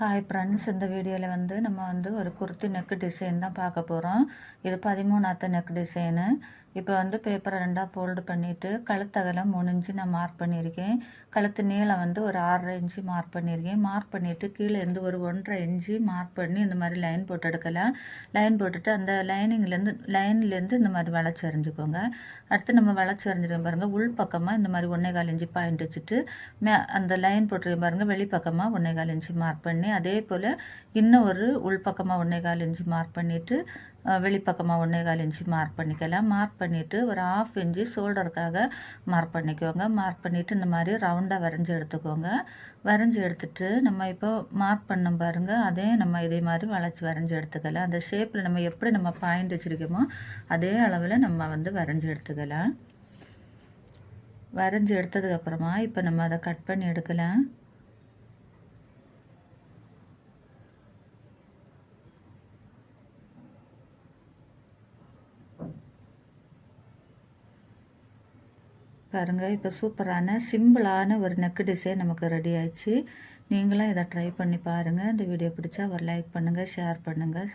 Hi friends, இந்த வீடியோவில் நம்ம ஒரு குர்த்தி நெக் டிசைன் தான் பார்க்க போகிறோம். இது 13ஆத்த நெக் டிசைனு. இப்போ பேப்பரை ரெண்டாக ஃபோல்டு பண்ணிவிட்டு கழுத்தகலம் 3 இன்ச்சு நான் மார்க் பண்ணியிருக்கேன். கழுத்து நீளம் ஒரு 6.5 இன்ச்சு மார்க் பண்ணியிருக்கேன். மார்க் பண்ணிவிட்டு கீழே இருந்து ஒரு 1.5 இன்ச்சு மார்க் பண்ணி இந்த மாதிரி லைன் போட்டு எடுக்கலாம். லைன் போட்டுட்டு அந்த லைன்லேருந்து இந்த மாதிரி வளைச்சி வரைஞ்சிக்கோங்க. அடுத்து நம்ம வளைச்சி வரைஞ்சிருக்கோம் பாருங்கள். உள் பக்கமாக இந்த மாதிரி 1.25 இன்ச்சு பாயிண்ட் வச்சுட்டு அந்த லைன் போட்டிருக்கோம் பாருங்கள். வெளிப்பக்கமாக 1.25 இன்ச்சு மார்க் பண்ணி அதே போல் இன்னும் ஒரு உள்பக்கமாக 1.25 இன்ச்சு மார்க் பண்ணிவிட்டு வெளிப்பக்கமாக 1.25 இன்ச்சு மார்க் பண்ணிக்கலாம். மார்க் பண்ணிவிட்டு ஒரு 1/2 இன்ச்சு ஷோல்டருக்காக மார்க் பண்ணிக்கோங்க. மார்க் பண்ணிவிட்டு இந்த மாதிரி ரவுண்டாக வரைஞ்சி எடுத்துக்கோங்க. வரைஞ்சி எடுத்துட்டு நம்ம இப்போ மார்க் பண்ணோம் பாருங்கள். அதே நம்ம இதே மாதிரி வளைச்சி வரைஞ்சி எடுத்துக்கலாம். அந்த ஷேப்பில் நம்ம எப்படி நம்ம பாயிண்ட் வச்சுருக்கோமோ அதே அளவில் நம்ம வரைஞ்சி எடுத்துக்கலாம். வரைஞ்சி எடுத்ததுக்கப்புறமா இப்போ நம்ம அதை கட் பண்ணி எடுக்கலாம். பாருங்கள், இப்போ சூப்பரான சிம்பிளான ஒரு நெக் டிசைன் நமக்கு ரெடி ஆயிடுச்சு. நீங்களும் இதை ட்ரை பண்ணி பாருங்கள். இந்த வீடியோ பிடிச்சா ஒரு லைக் பண்ணுங்கள், ஷேர் பண்ணுங்கள்.